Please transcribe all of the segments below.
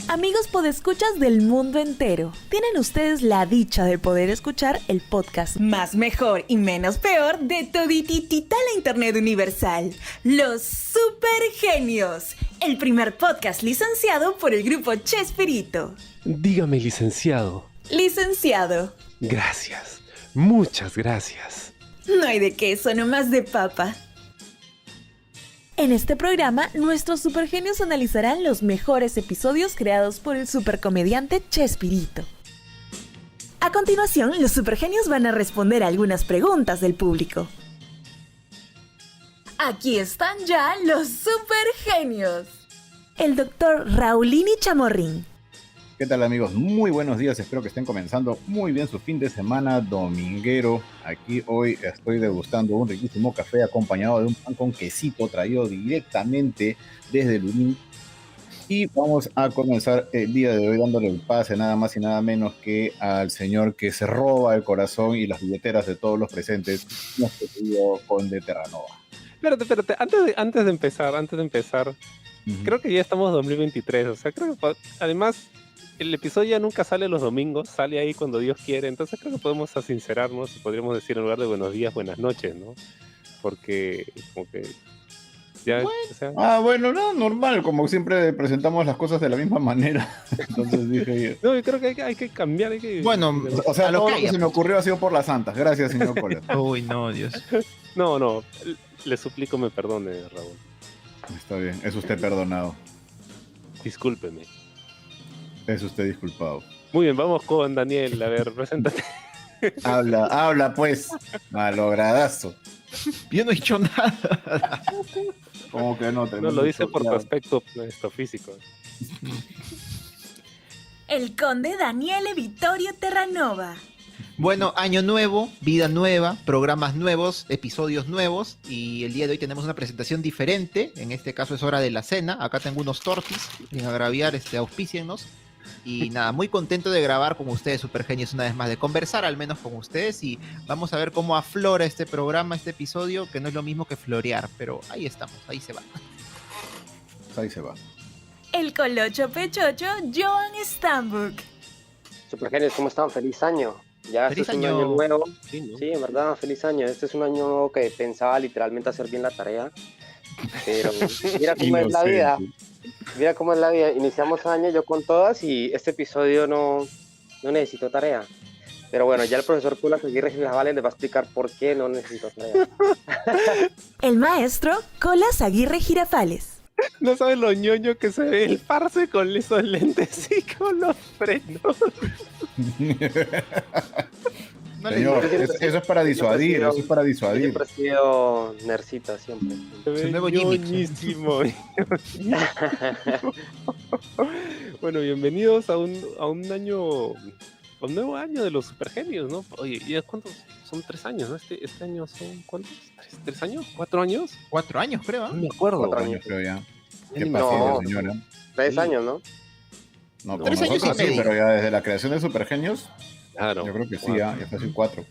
Amigos podescuchas del mundo entero, tienen ustedes la dicha de poder escuchar el podcast más mejor y menos peor de todititita la internet universal, Los Super Genios, el primer podcast licenciado por el grupo Chespirito. Dígame, licenciado. Licenciado. Gracias, muchas gracias. No hay de queso, nomás de papa. En este programa, nuestros supergenios analizarán los mejores episodios creados por el supercomediante Chespirito. A continuación, los supergenios van a responder algunas preguntas del público. Aquí están ya los supergenios. El doctor Raulini Chamorrín. ¿Qué tal, amigos? Muy buenos días, espero que estén comenzando muy bien su fin de semana dominguero. Aquí hoy estoy degustando un riquísimo café acompañado de un pan con quesito traído directamente desde Lunín. Y vamos a comenzar el día de hoy dándole el pase nada más y nada menos que al señor que se roba el corazón y las billeteras de todos los presentes, nuestro querido Conde Terranova. Espérate, antes de empezar, creo que ya estamos en 2023, o sea, creo que además el episodio ya nunca sale los domingos, sale ahí cuando Dios quiere, entonces creo que podemos sincerarnos y podríamos decir en lugar de buenos días, buenas noches, ¿no? Porque como que ya, bueno. O sea... Bueno, no, normal, como siempre presentamos las cosas de la misma manera, entonces dije... No, yo creo que hay que cambiar, Bueno, o sea, todo lo que se me ocurrió ha sido por las santas, gracias, señor Cola. Uy, no, Dios. No, le suplico me perdone, Raúl. Está bien, es usted perdonado. Discúlpeme. Es usted disculpado. Muy bien, vamos con Daniel, a ver, preséntate. Habla pues, malogradazo. Yo no he hecho nada. ¿Cómo que no? No, lo dice por tu aspecto físico. El conde Daniele Vittorio Terranova. Bueno, año nuevo, vida nueva, programas nuevos, episodios nuevos. Y el día de hoy tenemos una presentación diferente. En este caso es hora de la cena. Acá tengo unos tortis, sin agraviar, auspíciennos. Y nada, muy contento de grabar con ustedes, supergenios, una vez más, de conversar al menos con ustedes, y vamos a ver cómo aflora este programa, este episodio, que no es lo mismo que florear, pero ahí estamos, ahí se va. Ahí se va. El colocho pechocho Joan Stambuk. Supergenios, ¿cómo están? ¡Feliz año! Ya ¡Feliz este es un año! año nuevo. Sí, ¿no? Sí, en verdad, feliz año. Este es un año nuevo que pensaba literalmente hacer bien la tarea. Pero mira cómo es la vida. Mira cómo es la vida. Iniciamos año yo con todas y este episodio no necesito tarea. Pero bueno, ya el profesor Colas Aguirre Girafales les va a explicar por qué no necesito tarea. El maestro Colas Aguirre Girafales. No sabes lo ñoño que se ve el parce con esos lentes y con los frenos. No Señor, eso es para disuadir, eso es para disuadir. Siempre he sido nercita, siempre. Se ve Su nuevo gimmick. ñoñísimo. Bueno, bienvenidos a un nuevo año de los supergenios, ¿no? Oye, ¿y cuántos? Son 3 años, ¿no? Este año son ¿cuántos? ¿3 años? ¿4 años? 4 años, creo, ¿eh? No me acuerdo. 4 años creo ya. Qué Ni- paciencia, no. señora. 3 años, ¿no? No, 3 años y sí, medio. pero ya desde la creación de Supergenios, Claro. yo creo que sí, ya fácil 4.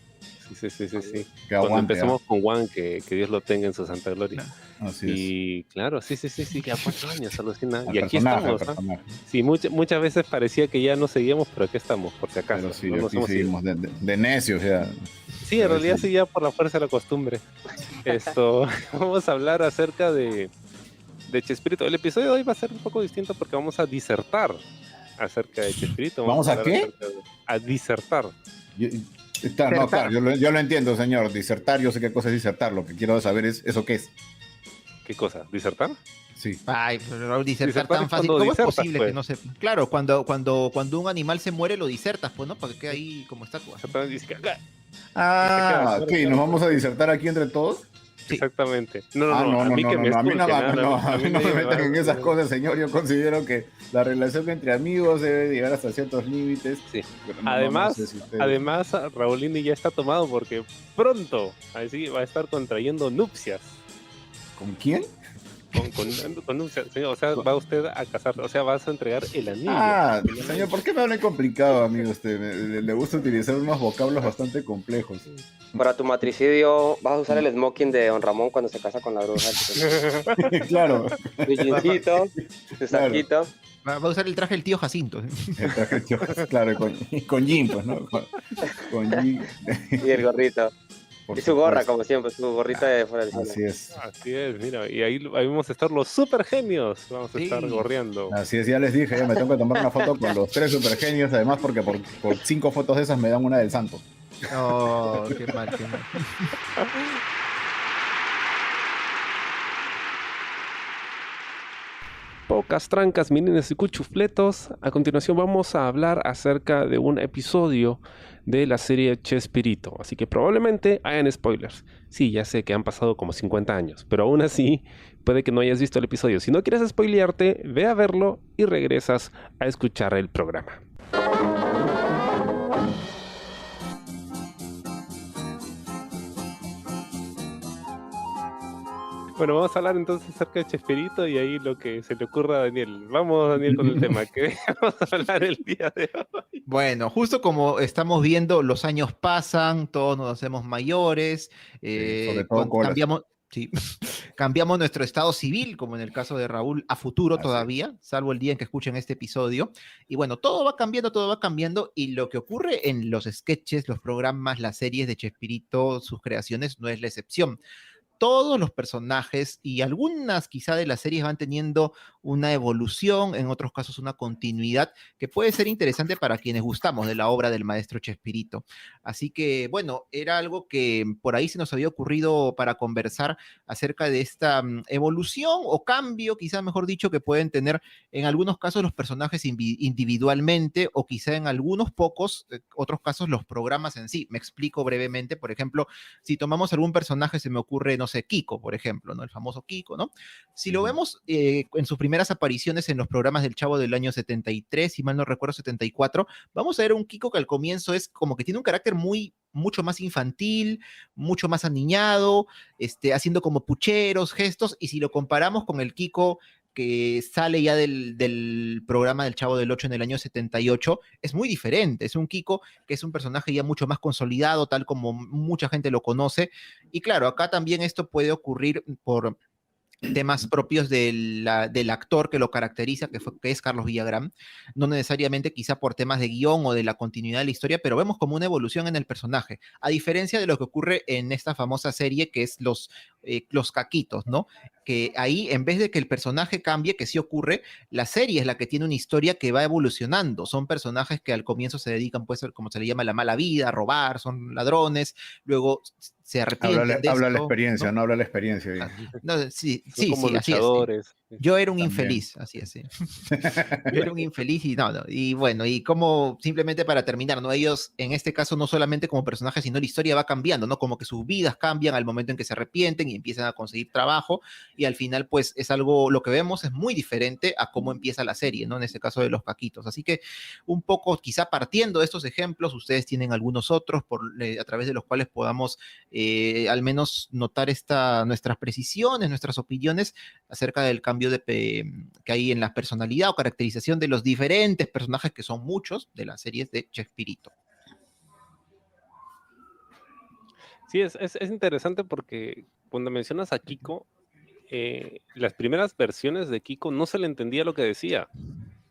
Sí. Que Cuando aguante. empezamos con Juan, que Dios lo tenga en su santa gloria. Así es. Y claro, sí, ya 4 años, alucina. Al Y aquí personaje, estamos, al ¿ah? personaje. Sí, muchas veces parecía que ya no seguíamos, pero aquí estamos, por si acaso. Pero sí, no nos aquí hemos ido. seguimos de necios, o sea. Sí, en realidad sí, ya por la fuerza de la costumbre. Vamos a hablar acerca de Chespirito. El episodio de hoy va a ser un poco distinto porque vamos a disertar acerca de Chespirito. ¿Vamos a hablar qué? A disertar. Claro, yo lo entiendo, señor. Disertar, yo sé qué cosa es disertar. Lo que quiero saber es eso qué es. ¿Qué cosa? ¿Disertar? Sí. Ay, pero disertar Disertar tan es fácil. cuando ¿Cómo disertas, es posible pues? que no sepa? Claro, cuando un animal se muere lo disertas, pues, ¿no? Para que quede ahí como estatua. Exactamente, dice que acá. Ok, ¿nos vamos a disertar aquí entre todos? Sí. Exactamente. No, No, a mí que me a mí escuchen, no a mí me me metan en esas va- cosas, señor. Yo considero que la relación entre amigos debe llegar hasta ciertos límites. Sí. Pero Además, sé si ustedes- Además, Raulini ya está tomado porque pronto así va a estar contrayendo nupcias. ¿Con quién? Con nupcias, señor, o sea, va usted a casar, o sea, vas a entregar el anillo. Ah, El anillo. señor, ¿por qué me hablan complicado, amigo? Usted le gusta utilizar unos vocablos bastante complejos. Para tu matricidio vas a usar el smoking de Don Ramón cuando se casa con la bruja. Claro. Tu jeansito, tu saquito. Va a usar el traje del tío Jacinto. El traje, claro, con jean, pues, ¿no? Con jean. Y el gorrito. Por Y su gorra, supuesto. como siempre, su gorrita de fuera del Así cine. es. Así es, mira, y ahí vamos a estar los super genios, vamos a estar Sí. gorreando. Así es, ya les dije, me tengo que tomar una foto con los 3 supergenios, además porque por 5 fotos de esas me dan una del santo. Oh, qué mal, qué mal. Pocas trancas, minines y cuchufletos. A continuación vamos a hablar acerca de un episodio de la serie Chespirito. Así que probablemente hayan spoilers. Sí, ya sé que han pasado como 50 años, pero aún así puede que no hayas visto el episodio. Si no quieres spoilearte, ve a verlo y regresas a escuchar el programa. Bueno, vamos a hablar entonces acerca de Chespirito y ahí lo que se le ocurra a Daniel. Vamos, Daniel, con el tema que vamos a hablar el día de hoy. Bueno, justo como estamos viendo, los años pasan, todos nos hacemos mayores, sobre todo Colas. cambiamos, sí, cambiamos nuestro estado civil, como en el caso de Raúl, a futuro Así todavía, salvo el día en que escuchen este episodio. Y bueno, todo va cambiando, y lo que ocurre en los sketches, los programas, las series de Chespirito, sus creaciones, no es la excepción. Todos los personajes y algunas quizá de las series van teniendo una evolución, en otros casos una continuidad, que puede ser interesante para quienes gustamos de la obra del maestro Chespirito. Así que, bueno, era algo que por ahí se nos había ocurrido para conversar acerca de esta evolución o cambio, quizá mejor dicho, que pueden tener en algunos casos los personajes individualmente o quizá en algunos pocos, otros casos los programas en sí. Me explico brevemente, por ejemplo, si tomamos algún personaje, se me ocurre, no sé, Kiko, por ejemplo, ¿no? El famoso Kiko, ¿no? Si lo vemos en sus primeras apariciones en los programas del Chavo del año 73, si mal no recuerdo, 74, vamos a ver un Kiko que al comienzo es como que tiene un carácter mucho más infantil, mucho más aniñado, haciendo como pucheros, gestos, y si lo comparamos con el Kiko que sale ya del programa del Chavo del 8 en el año 78, es muy diferente. Es un Kiko que es un personaje ya mucho más consolidado, tal como mucha gente lo conoce. Y claro, acá también esto puede ocurrir por temas propios del actor que lo caracteriza, que es Carlos Villagrán, no necesariamente quizá por temas de guión o de la continuidad de la historia, pero vemos como una evolución en el personaje, a diferencia de lo que ocurre en esta famosa serie que es los Caquitos, ¿no? Que ahí, en vez de que el personaje cambie, que sí ocurre, la serie es la que tiene una historia que va evolucionando. Son personajes que al comienzo se dedican, pues, como se le llama, la mala vida, a robar, son ladrones, luego se arrepienten de Habla la esto, experiencia, ¿no? no habla la experiencia. Bien. No, sí, Son como así es. luchadores. Yo era un También. infeliz, así es. Sí. Yo era un infeliz y no, y bueno, y como simplemente para terminar, ¿no? Ellos, en este caso, no solamente como personajes, sino la historia va cambiando, ¿no? Como que sus vidas cambian al momento en que se arrepienten y empiezan a conseguir trabajo, y al final, pues, es algo, lo que vemos es muy diferente a cómo empieza la serie, ¿no? En este caso de los Caquitos. Así que, un poco, quizá partiendo de estos ejemplos, ustedes tienen algunos otros a través de los cuales podamos al menos notar nuestras precisiones, nuestras opiniones acerca del cambio que hay en la personalidad o caracterización de los diferentes personajes, que son muchos, de las series de Chespirito. Sí, es interesante porque cuando mencionas a Kiko, las primeras versiones de Kiko no se le entendía lo que decía.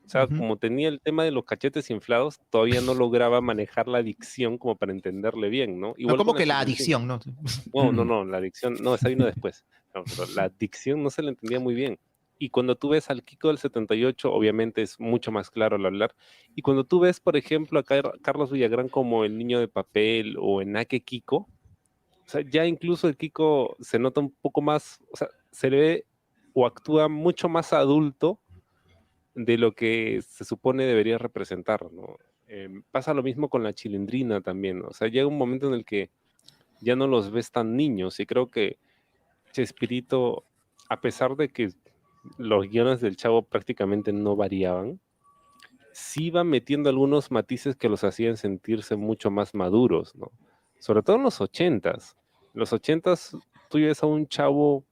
O sea, como tenía el tema de los cachetes inflados, todavía no lograba manejar la dicción como para entenderle bien, ¿no? Igual No, como con que la Chilindrín. adicción, ¿no? No, la adicción, no, esa vino después. No, pero la dicción no se le entendía muy bien. Y cuando tú ves al Kiko del 78, obviamente es mucho más claro al hablar. Y cuando tú ves, por ejemplo, a Carlos Villagrán como el niño de papel o en Ake Kiko, o sea, ya incluso el Kiko se nota un poco más, o sea, se le ve o actúa mucho más adulto de lo que se supone debería representar, ¿no? Pasa lo mismo con la Chilindrina también, ¿no? O sea, llega un momento en el que ya no los ves tan niños, y creo que Chespirito, a pesar de que los guiones del Chavo prácticamente no variaban, sí iba metiendo algunos matices que los hacían sentirse mucho más maduros, ¿no? Sobre todo en los 80s. En los 80s tú ves a un Chavo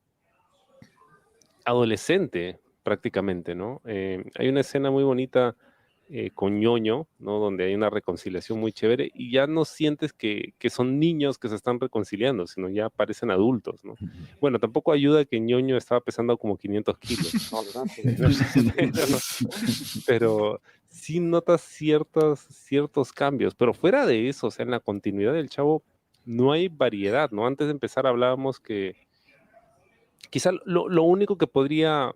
adolescente prácticamente, ¿no? Hay una escena muy bonita con ñoño, ¿no? Donde hay una reconciliación muy chévere y ya no sientes que son niños que se están reconciliando, sino ya parecen adultos, ¿no? Bueno, tampoco ayuda que ñoño estaba pesando como 500 kilos, No, ¿verdad? pero sí notas ciertos cambios, pero fuera de eso, o sea, en la continuidad del Chavo no hay variedad, ¿no? Antes de empezar hablábamos que quizá lo único que podría,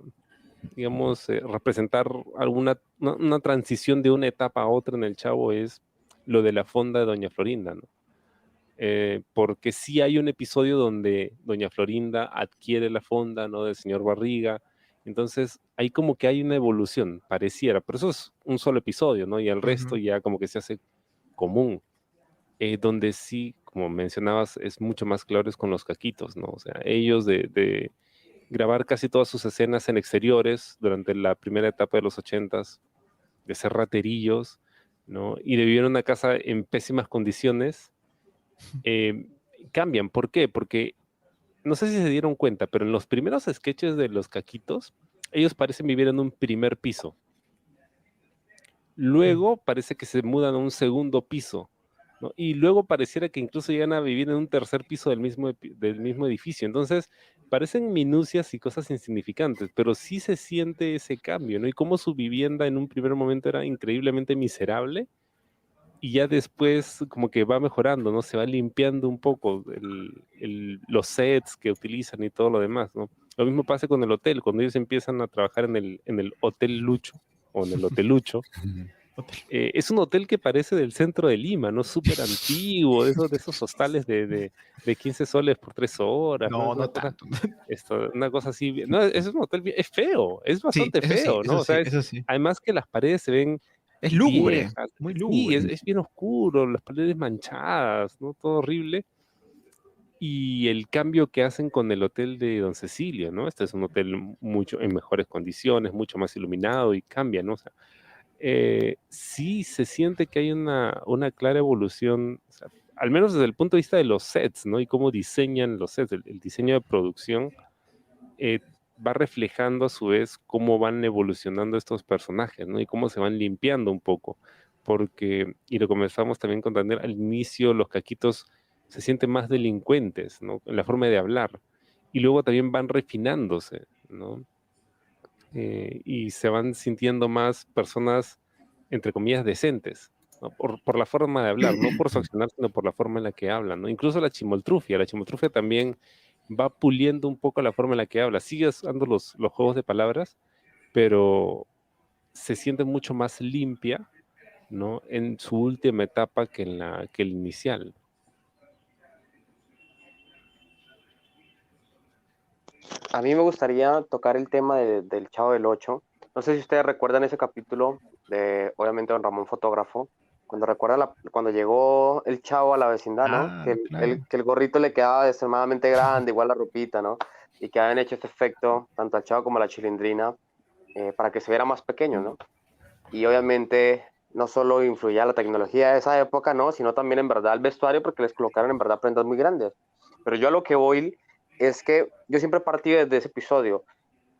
digamos, representar una transición de una etapa a otra en el Chavo es lo de la fonda de Doña Florinda, ¿no? Porque sí hay un episodio donde Doña Florinda adquiere la fonda, ¿no? Del señor Barriga. Entonces, ahí como que hay una evolución, pareciera, pero eso es un solo episodio, ¿no? Y el resto ya como que se hace común. Donde sí, como mencionabas, es mucho más claro es con los caquitos, ¿no? O sea, ellos de grabar casi todas sus escenas en exteriores durante la primera etapa de los 80s, de ser raterillos, ¿no? Y de vivir en una casa en pésimas condiciones, cambian. ¿Por qué? Porque no sé si se dieron cuenta, pero en los primeros sketches de los caquitos, ellos parecen vivir en un primer piso. Luego parece que se mudan a un segundo piso, ¿no? Y luego pareciera que incluso llegan a vivir en un tercer piso del mismo edificio. Entonces, parecen minucias y cosas insignificantes, pero sí se siente ese cambio, ¿no? Y cómo su vivienda en un primer momento era increíblemente miserable y ya después como que va mejorando, ¿no? Se va limpiando un poco los sets que utilizan y todo lo demás, ¿no? Lo mismo pasa con el hotel, cuando ellos empiezan a trabajar en el Hotel Lucho o en el Hotelucho. Es un hotel que parece del centro de Lima, ¿no? Súper antiguo, de esos hostales de 15 soles por 3 horas, ¿no? No, Es una no cosa, tanto. una cosa así. No, es un hotel es feo, es Sí, bastante feo, ¿no? O sea, eso sí. además que las paredes se ven Es lúgubre, viejas. muy Sí, lúgubre. es bien oscuro, las paredes manchadas, ¿no? Todo horrible. Y el cambio que hacen con el hotel de Don Cecilio, ¿no? Este es un hotel mucho en mejores condiciones, mucho más iluminado y cambia, ¿no? O sea, sí se siente que hay una clara evolución, o sea, al menos desde el punto de vista de los sets, ¿no? Y cómo diseñan los sets, el diseño de producción va reflejando a su vez cómo van evolucionando estos personajes, ¿no? Y cómo se van limpiando un poco, porque, y lo comenzamos también con Daniel, al inicio los caquitos se sienten más delincuentes, ¿no? En la forma de hablar, y luego también van refinándose, ¿no? Y se van sintiendo más personas, entre comillas, decentes, ¿no? Por la forma de hablar, no por su accionar, sino por la forma en la que hablan, ¿no? Incluso la chimoltrufia también va puliendo un poco la forma en la que habla, sigue usando los juegos de palabras, pero se siente mucho más limpia, ¿no? En su última etapa que el inicial. A mí me gustaría tocar el tema del Chavo del Ocho. No sé si ustedes recuerdan ese capítulo de, obviamente, don Ramón Fotógrafo, cuando recuerdan cuando llegó el Chavo a la vecindad, ¿no? Claro, claro. Que el gorrito le quedaba extremadamente grande, igual la ropita, ¿no? Y que habían hecho este efecto, tanto al Chavo como a la Chilindrina, para que se viera más pequeño, ¿no? Y obviamente no solo influía la tecnología de esa época, ¿no? Sino también en verdad el vestuario, porque les colocaron en verdad prendas muy grandes. Pero yo a lo que voy es que yo siempre partí desde ese episodio,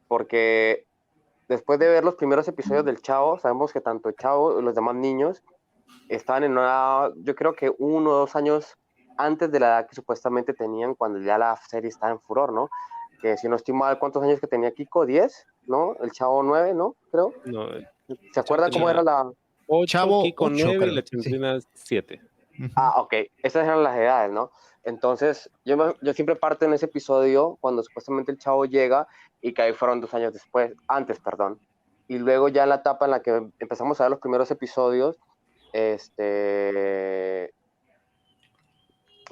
porque después de ver los primeros episodios del Chavo, sabemos que tanto el Chavo y los demás niños estaban en una, yo creo que 1 o 2 años antes de la edad que supuestamente tenían cuando ya la serie estaba en furor, ¿no? Que si no estoy mal, ¿cuántos años que tenía Kiko? 10, ¿no? El Chavo 9, ¿no? Creo. No, ¿Se acuerdan cómo era la...? 8, Chavo Kiko 8, 9 y la creo. Sí. Chilindrina 7. Ah, ok, esas eran las edades, ¿no? Entonces, yo siempre parto en ese episodio cuando supuestamente el Chavo llega y que ahí fueron 2 años después, antes, perdón. Y luego ya en la etapa en la que empezamos a ver los primeros episodios,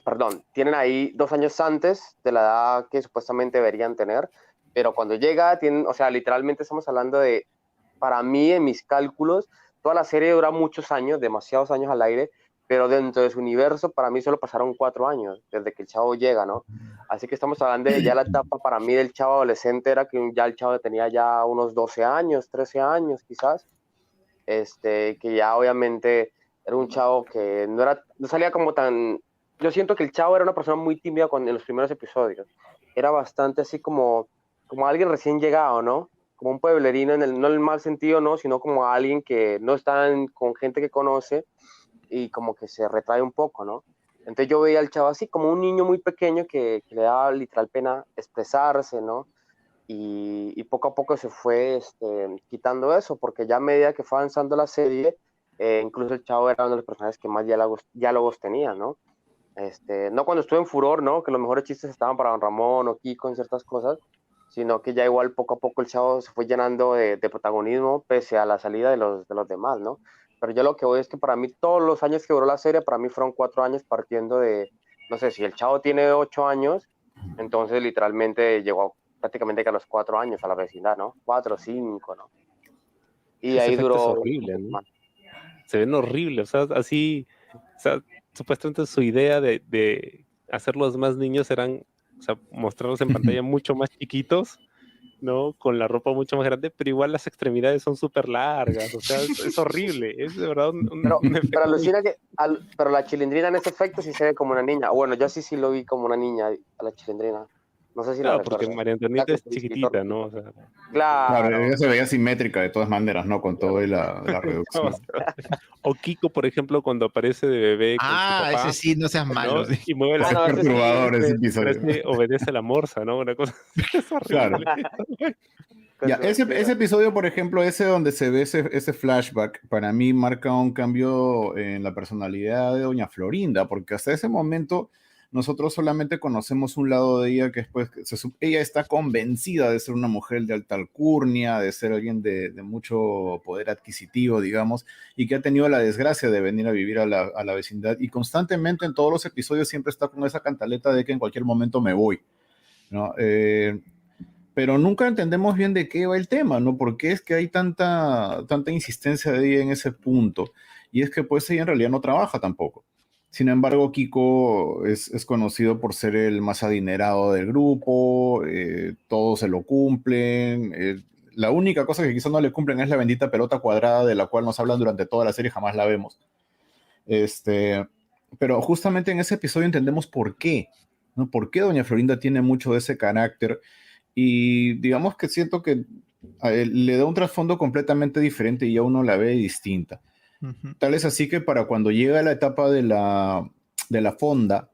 perdón, tienen ahí 2 años antes de la edad que supuestamente deberían tener, pero cuando llega, tienen, o sea, literalmente estamos hablando de, para mí, en mis cálculos, toda la serie dura muchos años, demasiados años al aire, pero dentro de su universo, para mí solo pasaron 4 años, desde que el Chavo llega, ¿no? Así que estamos hablando de ya la etapa para mí del Chavo adolescente, era que ya el Chavo tenía ya unos 12 años, 13 años quizás, que ya obviamente era un Chavo que no salía como tan... Yo siento que el Chavo era una persona muy tímida en los primeros episodios, era bastante así como alguien recién llegado, ¿no? como un pueblerino, no en el mal sentido, no, sino como alguien que no está con gente que conoce y como que se retrae un poco, ¿no? Entonces yo veía al chavo así como un niño muy pequeño que le daba literal pena expresarse, ¿no? Y poco a poco se fue quitando eso, porque ya a medida que fue avanzando la serie, incluso el chavo era uno de los personajes que más diálogos tenía, ¿no? No cuando estuvo en Furor, ¿no? Que los mejores chistes estaban para Don Ramón o Kiko en ciertas cosas, sino que ya igual poco a poco el chavo se fue llenando de protagonismo pese a la salida de los demás, ¿no? Pero yo lo que voy es que para mí todos los años que duró la serie, para mí fueron 4 años partiendo de, no sé, si el chavo tiene 8 años, entonces literalmente llegó prácticamente que a los 4 años a la vecindad, ¿no? 4 o 5, ¿no? Y Ese ahí efecto es duró horrible, ¿no? Se ven horribles, o sea, así, o sea, supuestamente su idea de hacerlos más niños eran, o sea, mostrarlos en pantalla mucho más chiquitos, ¿no? Con la ropa mucho más grande, pero igual las extremidades son súper largas, o sea, es horrible, es de verdad un efecto Pero muy... alucina que, pero la Chilindrina en ese efecto sí se ve como una niña. Bueno, yo sí lo vi como una niña a la Chilindrina. No sé si la Claro, porque recuerdas. María La Antonieta que es se visitó. chiquitita, ¿no? O sea, Claro, Claro. ella se veía simétrica de todas maneras, ¿no? Con todo y la no, reducción. o Kiko, por ejemplo, cuando aparece de bebé con su Ah, ese papá, sí, no seas malo. ¿no? Sí. Y mueve la Ese Ah, es no, cola, ese sí. perturbador ese episodio. parece obedece la morsa, ¿no? Una cosa es Claro. horrible. Ya, ese episodio, por ejemplo, ese donde se ve ese flashback, para mí marca un cambio en la personalidad de Doña Florinda, porque hasta ese momento nosotros solamente conocemos un lado de ella que después ella está convencida de ser una mujer de alta alcurnia, de ser alguien de mucho poder adquisitivo, digamos, y que ha tenido la desgracia de venir a vivir a la vecindad y constantemente en todos los episodios siempre está con esa cantaleta de que en cualquier momento me voy, ¿no? Pero nunca entendemos bien de qué va el tema, ¿no? ¿Por qué es que hay tanta insistencia de ella en ese punto? Y es que pues ella en realidad no trabaja tampoco. Sin embargo, Kiko es conocido por ser el más adinerado del grupo, todos se lo cumplen. La única cosa que quizás no le cumplen es la bendita pelota cuadrada de la cual nos hablan durante toda la serie, jamás la vemos. Pero justamente en ese episodio entendemos por qué, ¿no? Por qué Doña Florinda tiene mucho de ese carácter y digamos que siento que a él le da un trasfondo completamente diferente y ya uno la ve distinta. Ujú. Tal es así que para cuando llega la etapa de la fonda,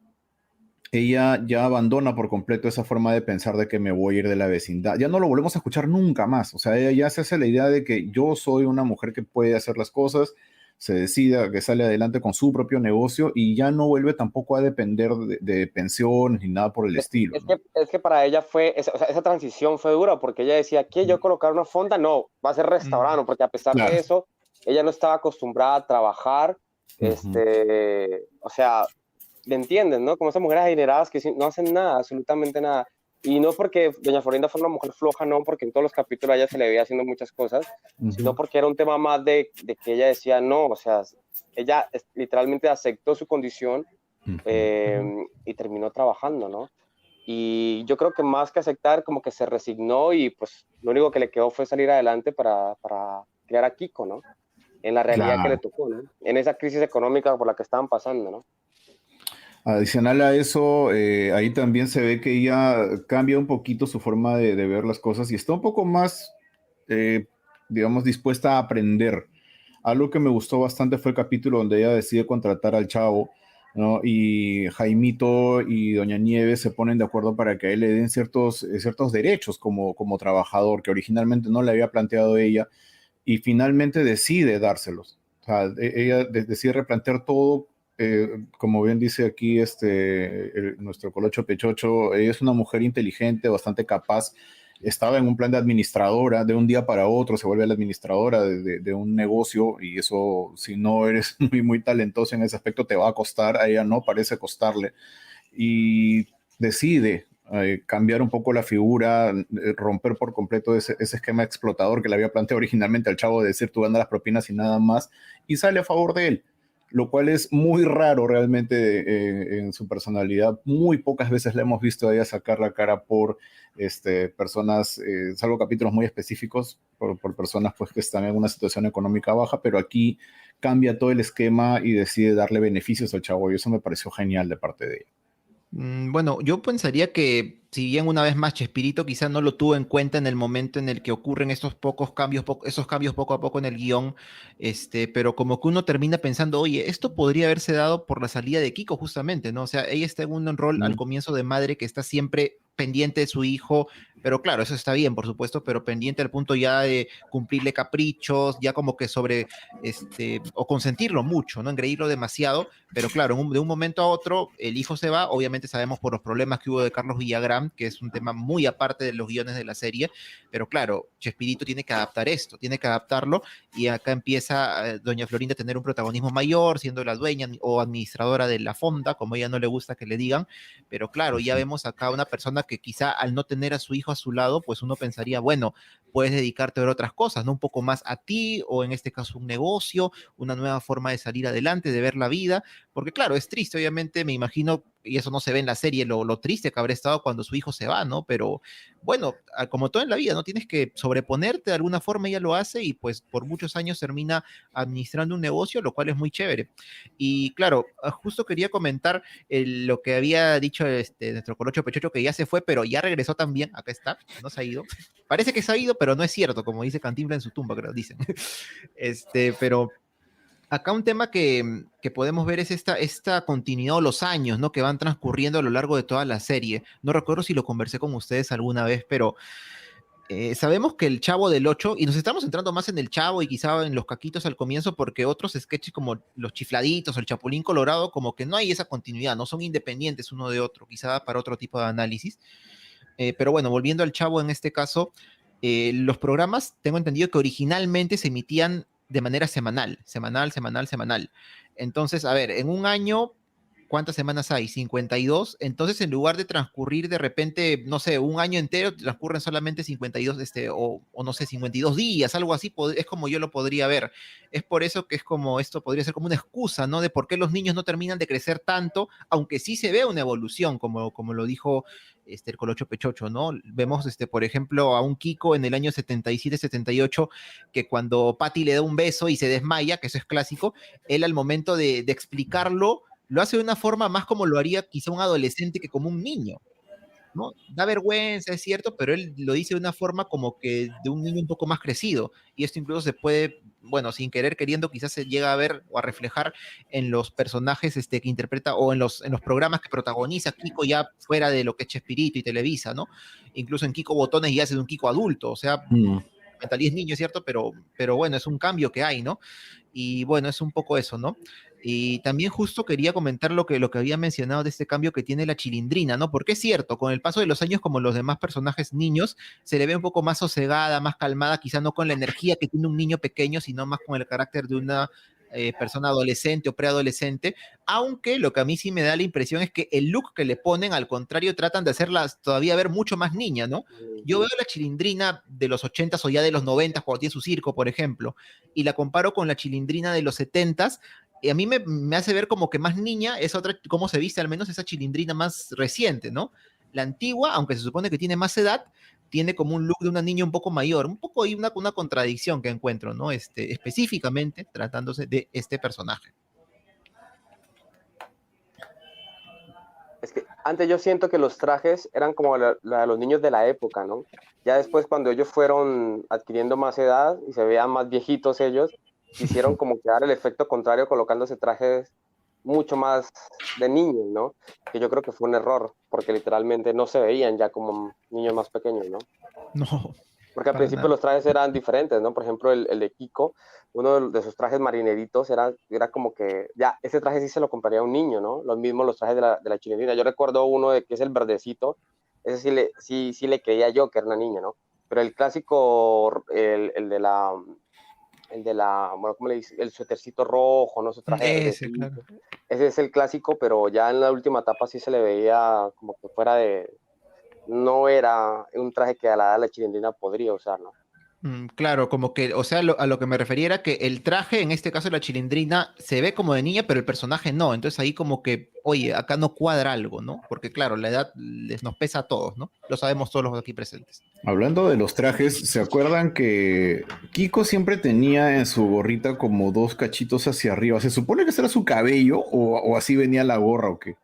ella ya abandona por completo esa forma de pensar de que me voy a ir de la vecindad. Ya no lo volvemos a escuchar nunca más. O sea, ella ya se hace la idea de que yo soy una mujer que puede hacer las cosas, se decida que sale adelante con su propio negocio y ya no vuelve tampoco a depender de pensiones ni nada por el estilo, Es ¿no? que, es que para ella fue, o sea, esa transición fue dura porque ella decía, ¿qué? ¿Yo colocar una fonda? No, va a ser restaurante, porque a pesar Claro. de eso, ella no estaba acostumbrada a trabajar, Ujú. o sea, ¿me entiendes, no? Como esas mujeres adineradas que no hacen nada, absolutamente nada. Y no porque Doña Florinda fuera una mujer floja, no, porque en todos los capítulos a ella se le veía haciendo muchas cosas, sino Ujú. porque era un tema más de que ella decía, no, o sea, ella literalmente aceptó su condición y terminó trabajando, ¿no? Y yo creo que más que aceptar, como que se resignó y pues lo único que le quedó fue salir adelante para crear a Kiko, ¿no? En la realidad que le Claro. tocó, ¿no? En esa crisis económica por la que estaban pasando, ¿no? Adicional a eso, ahí también se ve que ella cambia un poquito su forma de ver las cosas y está un poco más, eh, digamos, dispuesta a aprender. Algo que me gustó bastante fue el capítulo donde ella decide contratar al chavo, ¿no? Y Jaimito y Doña Nieves se ponen de acuerdo para que a él le den ciertos derechos como trabajador que originalmente no le había planteado ella y finalmente decide dárselos. O sea, ella decide replantear todo, como bien dice aquí nuestro Colocho Pechocho, ella es una mujer inteligente, bastante capaz, estaba en un plan de administradora, de un día para otro se vuelve la administradora de un negocio y eso, si no eres muy talentoso en ese aspecto, te va a costar, a ella no parece costarle y decide cambiar un poco la figura, romper por completo ese esquema explotador que le había planteado originalmente al chavo de decir tú ganas las propinas y nada más, y sale a favor de él, lo cual es muy raro realmente en su personalidad. Muy pocas veces la hemos visto a ella sacar la cara por personas, salvo capítulos muy específicos, por personas pues, que están en una situación económica baja, pero aquí cambia todo el esquema y decide darle beneficios al chavo, y eso me pareció genial de parte de ella. Bueno, yo pensaría que si bien una vez más Chespirito quizá no lo tuvo en cuenta en el momento en el que ocurren estos pocos cambios, esos cambios poco a poco en el guión, pero como que uno termina pensando, oye, esto podría haberse dado por la salida de Kiko justamente, ¿no? O sea, ella está en un rol al comienzo de madre que está siempre pendiente de su hijo, pero claro, eso está bien, por supuesto, pero pendiente al punto ya de cumplirle caprichos, ya como que sobre, o consentirlo mucho, ¿no? Engreírlo demasiado, pero claro, de un momento a otro el hijo se va, obviamente sabemos por los problemas que hubo de Carlos Villagrán, que es un tema muy aparte de los guiones de la serie, pero claro, Chespirito tiene que adaptar esto, tiene que adaptarlo, y acá empieza doña Florinda a tener un protagonismo mayor, siendo la dueña o administradora de la fonda, como a ella no le gusta que le digan, pero claro, ya vemos acá una persona que quizá al no tener a su hijo a su lado, pues uno pensaría, bueno, puedes dedicarte a ver otras cosas, ¿no? Un poco más a ti, o en este caso un negocio, una nueva forma de salir adelante, de ver la vida, porque claro, es triste, obviamente, me imagino, y eso no se ve en la serie, lo triste que habrá estado cuando su hijo se va, ¿no? Pero bueno, como todo en la vida, ¿no? Tienes que sobreponerte de alguna forma, ella lo hace y pues por muchos años termina administrando un negocio, lo cual es muy chévere. Y claro, justo quería comentar lo que había dicho nuestro Colocho Pechocho, que ya se fue, pero ya regresó también, acá está, no se ha ido. Parece que se ha ido, pero no es cierto, como dice Cantinflas en su tumba, creo, dicen. Pero acá un tema que podemos ver es esta continuidad o los años, ¿no? Que van transcurriendo a lo largo de toda la serie. No recuerdo si lo conversé con ustedes alguna vez, pero sabemos que el Chavo del Ocho, y nos estamos centrando más en el Chavo y quizá en los caquitos al comienzo, porque otros sketches como los Chifladitos o el Chapulín Colorado, como que no hay esa continuidad, no son independientes uno de otro, quizá para otro tipo de análisis. Pero bueno, volviendo al Chavo en este caso, los programas, tengo entendido que originalmente se emitían de manera semanal, semanal. Entonces, a ver, en un año, ¿cuántas semanas hay? 52. Entonces, en lugar de transcurrir de repente, no sé, un año entero, transcurren solamente 52, o no sé, 52 días, algo así, es como yo lo podría ver. Es por eso que es como, esto podría ser como una excusa, ¿no? De por qué los niños no terminan de crecer tanto, aunque sí se ve una evolución, como lo dijo el Colocho Pechocho, ¿no? Vemos, por ejemplo, a un Kiko en el año 77-78, que cuando Patty le da un beso y se desmaya, que eso es clásico, él al momento de explicarlo, lo hace de una forma más como lo haría quizá un adolescente que como un niño, ¿no? Da vergüenza, es cierto, pero él lo dice de una forma como que de un niño un poco más crecido, y esto incluso se puede, bueno, sin querer queriendo, quizás se llega a ver o a reflejar en los personajes que interpreta o en los programas que protagoniza Kiko ya fuera de lo que es Chespirito y Televisa, ¿no? Incluso en Kiko Botones ya hace de un Kiko adulto, o sea, mentalidad es niño, ¿cierto? Pero bueno, es un cambio que hay, ¿no? Y bueno, es un poco eso, ¿no? Y también justo quería comentar lo que había mencionado de este cambio que tiene la Chilindrina, ¿no? Porque es cierto, con el paso de los años, como los demás personajes niños, se le ve un poco más sosegada, más calmada, quizá no con la energía que tiene un niño pequeño, sino más con el carácter de una persona adolescente o preadolescente, aunque lo que a mí sí me da la impresión es que el look que le ponen, al contrario, tratan de hacerla todavía ver mucho más niña, ¿no? Yo veo la Chilindrina de los 80s o ya de los 90s, cuando tiene su circo, por ejemplo, y la comparo con la Chilindrina de los 70s, y a mí me hace ver como que más niña es otra, cómo se viste al menos esa Chilindrina más reciente, ¿no? La antigua, aunque se supone que tiene más edad, tiene como un look de una niña un poco mayor, un poco ahí una contradicción que encuentro, ¿no? Específicamente tratándose de este personaje. Es que antes yo siento que los trajes eran como los niños de la época, ¿no? Ya después cuando ellos fueron adquiriendo más edad y se veían más viejitos ellos, quisieron como que dar el efecto contrario colocándose trajes mucho más de niños, ¿no? Que yo creo que fue un error, porque literalmente no se veían ya como niños más pequeños, ¿no? No. Porque al principio los trajes eran diferentes, ¿no? Por ejemplo, el de Kiko, uno de sus trajes marineritos era como que, ya, ese traje sí se lo compraría a un niño, ¿no? Los mismos los trajes de la Chilindrina. Yo recuerdo uno de que es el verdecito, ese sí le creía yo que era una niña, ¿no? Pero el clásico, el de la, bueno, ¿cómo le dice? El suétercito rojo, ¿no? Su traje ese, claro. Ese es el clásico, pero ya en la última etapa sí se le veía como que fuera de, no era un traje que a la edad la Chilindrina podría usar, ¿no? Claro, como que, o sea, a lo que me refería era que el traje, en este caso la Chilindrina, se ve como de niña, pero el personaje no. Entonces ahí como que, oye, acá no cuadra algo, ¿no? Porque claro, la edad nos pesa a todos, ¿no? Lo sabemos todos los aquí presentes. Hablando de los trajes, ¿se acuerdan que Kiko siempre tenía en su gorrita como dos cachitos hacia arriba? ¿Se supone que ese era su cabello o así venía la gorra o qué?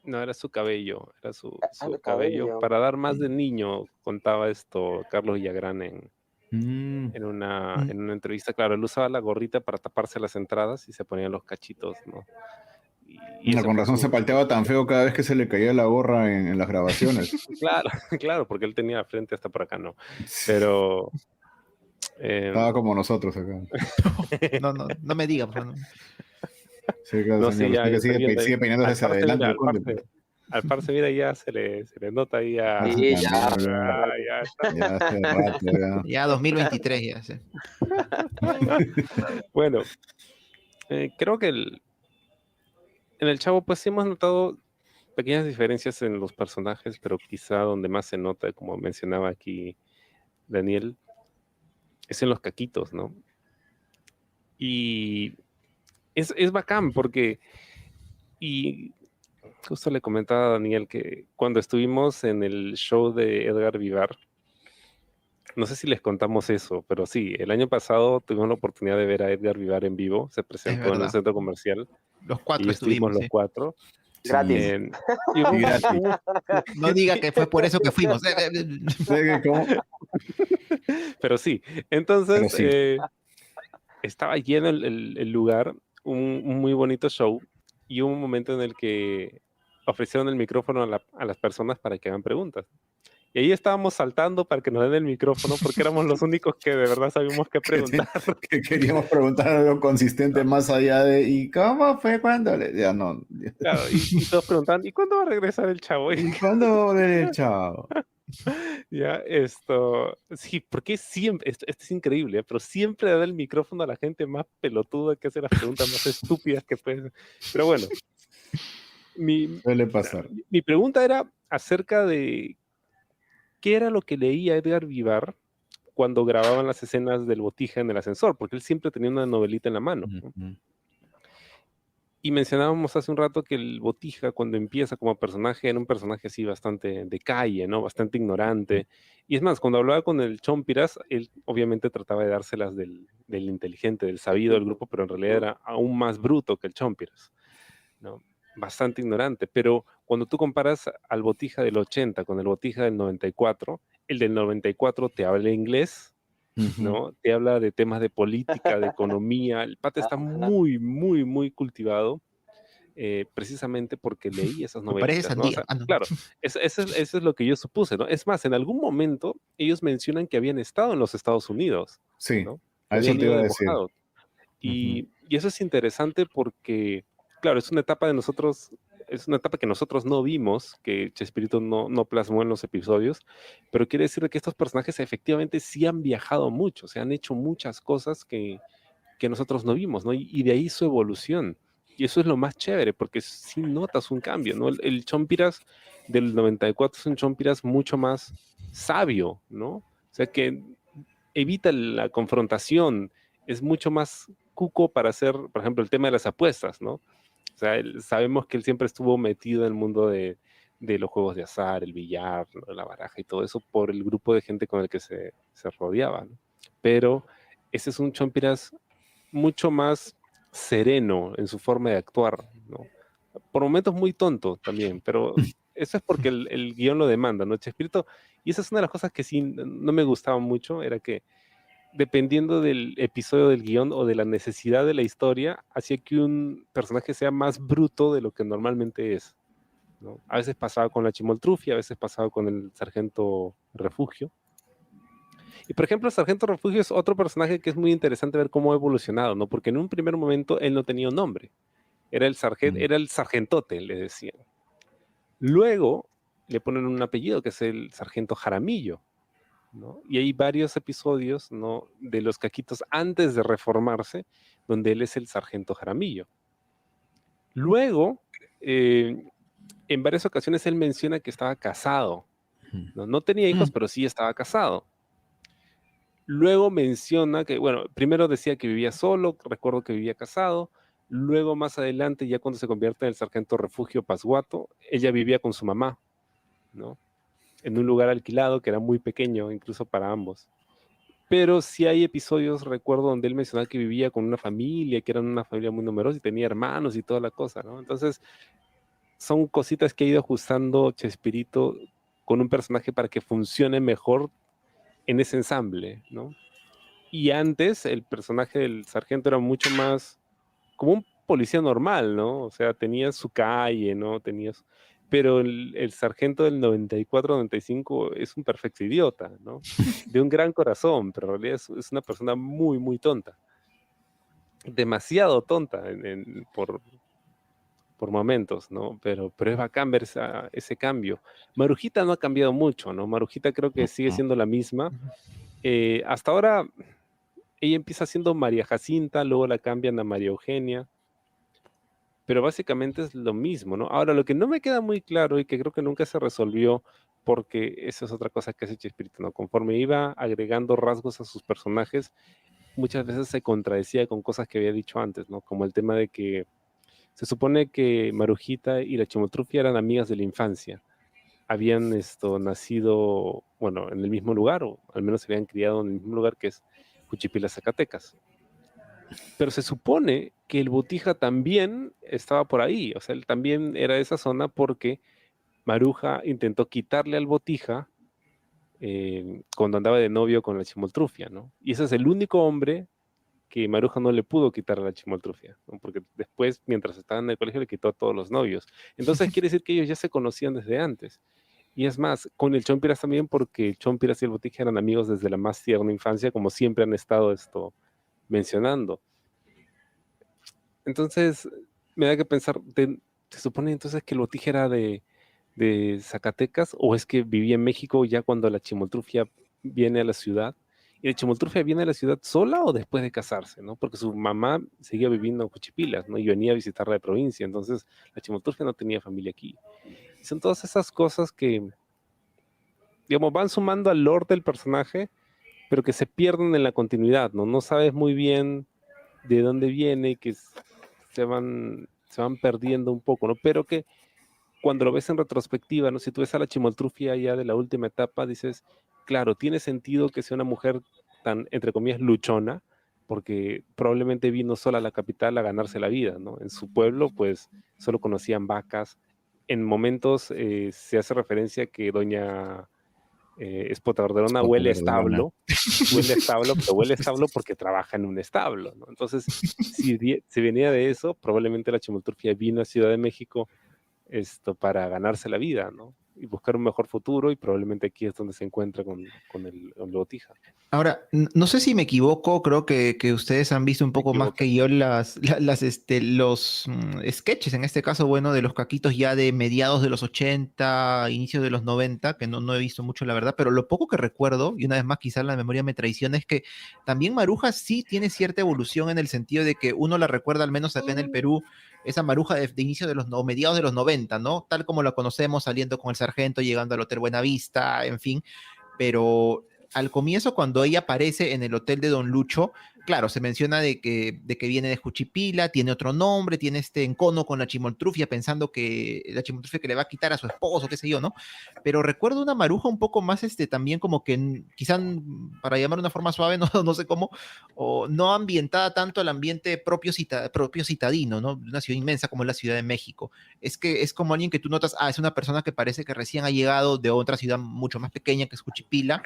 No, era su cabello, era su el cabello. cabello. Para dar más de niño, contaba esto Carlos Villagrán Mm. en una entrevista. Claro, él usaba la gorrita para taparse las entradas y se ponía los cachitos, ¿no? Y No, eso con fue razón se palteaba tan feo cada vez que se le caía la gorra en las grabaciones. Claro, claro, porque él tenía frente hasta por acá, ¿no? Pero... Estaba como nosotros acá. No me diga, por favor. Sí, claro, no, señor. sí, ya Usted que estoy viendo ahí. sigue peinándose hacia adelante, el conde. Al parce, mira, ya se le nota ahí a... Sí, ya, ya está. ya hace rato, ya. Ya 2023 ya, sí. Bueno, creo que en el Chavo pues sí hemos notado pequeñas diferencias en los personajes, pero quizá donde más se nota, como mencionaba aquí Daniel, es en los caquitos, ¿no? Y es bacán porque, y justo le comentaba a Daniel que cuando estuvimos en el show de Edgar Vivar, no sé si les contamos eso, pero sí, el año pasado tuvimos la oportunidad de ver a Edgar Vivar en vivo, se Es presentó en un verdad. centro comercial Los y cuatro estuvimos estuvimos, los sí. cuatro. Gratis. Y Y gratis. No diga que fue por eso que fuimos. ¿Cómo? Pero sí, entonces Pero sí. estaba lleno el lugar, un muy bonito show, y hubo un momento en el que ofrecieron el micrófono a las personas para que hagan preguntas. Y ahí estábamos saltando para que nos den el micrófono porque éramos los únicos que de verdad sabíamos qué preguntar. Que queríamos preguntar algo consistente más allá de ¿y cómo fue cuando le... Ya no. Claro, y todos preguntaban, ¿y cuándo va a regresar el chavo? ¿Y cuándo va a volver el chavo? Ya, sí, porque siempre, esto es increíble, pero siempre da el micrófono a la gente más pelotuda que hace las preguntas más estúpidas que pueden. Pero bueno, Suele pasar. mi pregunta era acerca de qué era lo que leía Edgar Vivar cuando grababan las escenas del Botija en el ascensor, porque él siempre tenía una novelita en la mano, ¿no? Y mencionábamos hace un rato que el Botija, cuando empieza como personaje, era un personaje así bastante de calle, ¿no? Bastante ignorante. Y es más, cuando hablaba con el Chompiras, él obviamente trataba de dárselas del inteligente, del sabido del grupo, pero en realidad era aún más bruto que el Chompiras, ¿no? Bastante ignorante. Pero cuando tú comparas al Botija del 80 con el Botija del 94, el del 94 te habla inglés, ¿no? Te habla de temas de política, de economía. El pata está muy, muy, muy cultivado, precisamente porque leí esas Me parece novelitas, ¿no? O sandía. sea, claro, eso es lo que yo supuse, ¿no? Es más, en algún momento ellos mencionan que habían estado en los Estados Unidos, Sí, ¿no? a eso Habían te ido iba a de decir. mojado. Y eso es interesante porque, claro, es una etapa de nosotros, es una etapa que nosotros no vimos, que Chespirito no plasmó en los episodios, pero quiere decir que estos personajes efectivamente sí han viajado mucho, se han hecho muchas cosas que nosotros no vimos, ¿no? Y de ahí su evolución. Y eso es lo más chévere, porque sí notas un cambio, ¿no? El Chompiras del 94 es un Chompiras mucho más sabio, ¿no? O sea, que evita la confrontación, es mucho más cuco para hacer, por ejemplo, el tema de las apuestas, ¿no? O sea, sabemos que él siempre estuvo metido en el mundo de los juegos de azar, el billar, ¿no? La baraja y todo eso por el grupo de gente con el que se rodeaba, ¿no? Pero ese es un Chompiras mucho más sereno en su forma de actuar, ¿no? Por momentos muy tonto también, pero eso es porque el guión lo demanda, ¿no? Chespirito, y esa es una de las cosas que sí no me gustaba mucho, era que dependiendo del episodio del guión o de la necesidad de la historia, hacía que un personaje sea más bruto de lo que normalmente es, ¿no? A veces pasaba con la Chimoltrufia, a veces pasaba con el Sargento Refugio. Y por ejemplo, el Sargento Refugio es otro personaje que es muy interesante ver cómo ha evolucionado, ¿no? Porque en un primer momento él no tenía un nombre. Era el sargentote, le decían. Luego le ponen un apellido que es el Sargento Jaramillo, ¿no? Y hay varios episodios, ¿no? De los caquitos antes de reformarse, donde él es el Sargento Jaramillo. Luego, en varias ocasiones él menciona que estaba casado, ¿no? No tenía hijos, pero sí estaba casado. Luego menciona que, bueno, primero decía que vivía solo, recuerdo que vivía casado. Luego, más adelante, ya cuando se convierte en el Sargento Refugio Pasguato, ella vivía con su mamá, ¿no? En un lugar alquilado que era muy pequeño, incluso para ambos. Pero sí hay episodios, recuerdo, donde él mencionaba que vivía con una familia, que eran una familia muy numerosa y tenía hermanos y toda la cosa, ¿no? Entonces, son cositas que ha ido ajustando Chespirito con un personaje para que funcione mejor en ese ensamble, ¿no? Y antes el personaje del sargento era mucho más como un policía normal, ¿no? O sea, tenía su calle, ¿no? Pero el sargento del 94-95 es un perfecto idiota, ¿no? De un gran corazón, pero en realidad es una persona muy, muy tonta. Demasiado tonta por momentos, ¿no? Pero es bacán ver ese cambio. Marujita no ha cambiado mucho, ¿no? Marujita creo que sigue siendo la misma. Hasta ahora ella empieza siendo María Jacinta, luego la cambian a María Eugenia, pero básicamente es lo mismo, ¿no? Ahora, lo que no me queda muy claro y que creo que nunca se resolvió, porque esa es otra cosa que hace Chespirito, ¿no? Conforme iba agregando rasgos a sus personajes, muchas veces se contradecía con cosas que había dicho antes, ¿no? Como el tema de que se supone que Marujita y la Chimotrufia eran amigas de la infancia. Habían nacido, bueno, en el mismo lugar, o al menos se habían criado en el mismo lugar, que es Juchipila, Zacatecas. Pero se supone que el Botija también estaba por ahí, o sea, él también era de esa zona porque Maruja intentó quitarle al Botija cuando andaba de novio con la Chimoltrufia, ¿no? Y ese es el único hombre que Maruja no le pudo quitar a la Chimoltrufia, ¿no? Porque después, mientras estaban en el colegio, le quitó a todos los novios. Entonces quiere decir que ellos ya se conocían desde antes. Y es más, con el Chompiras también, porque el Chompiras y el Botija eran amigos desde la más tierna infancia, como siempre han estado mencionando. Entonces, me da que pensar, ¿se supone entonces que el Botija era de Zacatecas o es que vivía en México ya cuando la Chimoltrufia viene a la ciudad? ¿Y la Chimoltrufia viene a la ciudad sola o después de casarse, no? Porque su mamá seguía viviendo en Juchipilas, ¿no? Y venía a visitarla de provincia, entonces la Chimoltrufia no tenía familia aquí. Y son todas esas cosas que, digamos, van sumando al lore del personaje, pero que se pierden en la continuidad, ¿no? No sabes muy bien de dónde viene y que se van perdiendo un poco, ¿no? Pero que cuando lo ves en retrospectiva, ¿no? Si tú ves a la Chimoltrufia ya de la última etapa, dices, claro, tiene sentido que sea una mujer tan, entre comillas, luchona, porque probablemente vino sola a la capital a ganarse la vida, ¿no? En su pueblo, pues, solo conocían vacas. En momentos se hace referencia que doña Espota Verderona huele a establo, pero huele a establo porque trabaja en un establo, ¿no? Entonces, si venía de eso, probablemente la Chimoltrufia vino a Ciudad de México para ganarse la vida, ¿no? Y buscar un mejor futuro, y probablemente aquí es donde se encuentra con el Botija. Ahora, no sé si me equivoco, creo que ustedes han visto un poco más que yo los sketches, en este caso, bueno, de los caquitos ya de mediados de los 80, inicios de los 90, que no he visto mucho, la verdad, pero lo poco que recuerdo, y una vez más quizás la memoria me traiciona, es que también Maruja sí tiene cierta evolución en el sentido de que uno la recuerda, al menos acá en el Perú, esa Maruja de inicio de o mediados de los 90, ¿no? Tal como la conocemos, saliendo con el sargento, llegando al Hotel Buenavista, en fin, pero al comienzo, cuando ella aparece en el hotel de Don Lucho, claro, se menciona de que viene de Juchipila, tiene otro nombre, tiene este encono con la Chimoltrufia, pensando que la Chimoltrufia que le va a quitar a su esposo, qué sé yo, ¿no? Pero recuerdo una Maruja un poco más, también como que, quizá, para llamar de una forma suave, no sé cómo, o no ambientada tanto al ambiente propio citadino, ¿no? Una ciudad inmensa como es la Ciudad de México. Es que es como alguien que tú notas, es una persona que parece que recién ha llegado de otra ciudad mucho más pequeña que es Juchipila,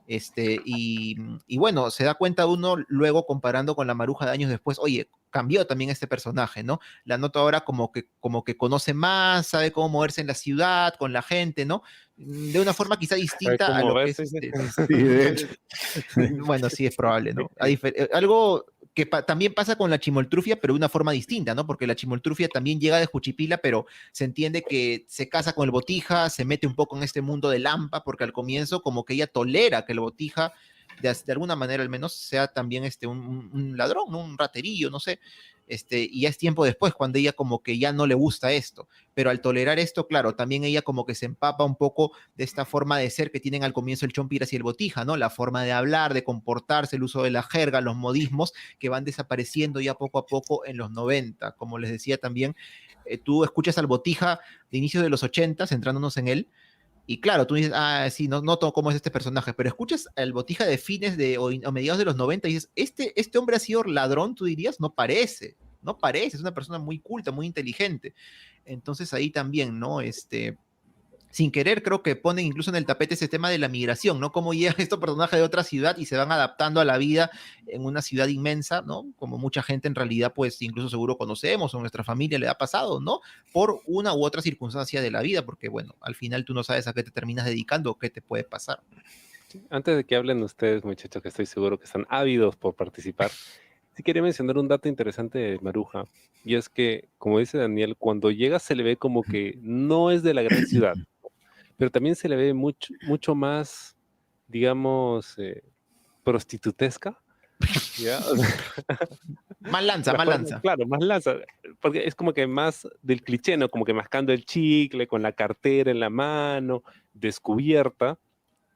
y bueno, se da cuenta uno luego comparando con la Maruja de años después, oye, cambió también este personaje, ¿no? La noto ahora como que conoce más, sabe cómo moverse en la ciudad, con la gente, ¿no? De una forma quizá distinta a lo que es bueno, sí, es probable, ¿no? Algo que también pasa con la Chimoltrufia, pero de una forma distinta, ¿no? Porque la Chimoltrufia también llega de Juchipila, pero se entiende que se casa con el Botija, se mete un poco en este mundo de Lampa, porque al comienzo como que ella tolera que el Botija, de alguna manera al menos, sea también un ladrón, ¿no? Un raterillo, no sé. Y ya es tiempo después, cuando ella como que ya no le gusta esto, pero al tolerar esto, claro, también ella como que se empapa un poco de esta forma de ser que tienen al comienzo el Chompiras y el Botija, ¿no? La forma de hablar, de comportarse, el uso de la jerga, los modismos que van desapareciendo ya poco a poco en los 90, como les decía también, tú escuchas al Botija de inicios de los 80, centrándonos en él, y claro, tú dices, sí, no noto cómo es este personaje, pero escuchas al Botija de fines o mediados de los 90 y dices, ¿este hombre ha sido ladrón, tú dirías? No no parece, es una persona muy culta, muy inteligente. Entonces ahí también, ¿no? Sin querer creo que ponen incluso en el tapete ese tema de la migración, ¿no? Cómo llegan estos personajes de otra ciudad y se van adaptando a la vida en una ciudad inmensa, ¿no? Como mucha gente en realidad, pues incluso seguro conocemos o nuestra familia le ha pasado, ¿no? Por una u otra circunstancia de la vida, porque bueno, al final tú no sabes a qué te terminas dedicando o qué te puede pasar. Antes de que hablen ustedes, muchachos, que estoy seguro que están ávidos por participar, sí quería mencionar un dato interesante de Maruja, y es que, como dice Daniel, cuando llega se le ve como que no es de la gran ciudad, pero también se le ve mucho más, digamos, prostitutesca, ¿ya? O sea, Más lanza, la más forma, lanza. claro, más lanza, porque es como que más del cliché, ¿no? Como que mascando el chicle, con la cartera en la mano, descubierta,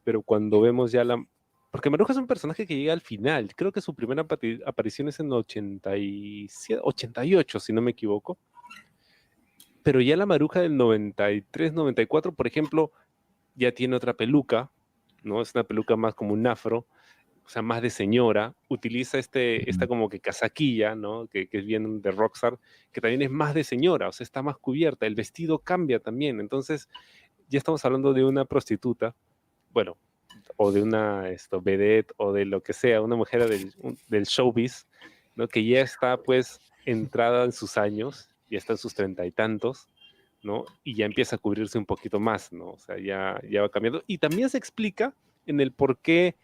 pero cuando vemos ya la... Porque Maruja es un personaje que llega al final, creo que su primera aparición es en 87, 88, si no me equivoco, pero ya la Maruja del 93, 94, por ejemplo, ya tiene otra peluca, ¿no? Es una peluca más como un afro, o sea, más de señora, utiliza esta como que casaquilla, ¿no? Que es bien de Rockstar, que también es más de señora, o sea, está más cubierta, el vestido cambia también, entonces ya estamos hablando de una prostituta, bueno, o de una vedette, o de lo que sea, una mujer del showbiz, ¿no? Que ya está pues entrada en sus años, ya está en sus 30 y tantos, ¿no? Y ya empieza a cubrirse un poquito más, ¿no? O sea, ya va cambiando. Y también se explica en el por qué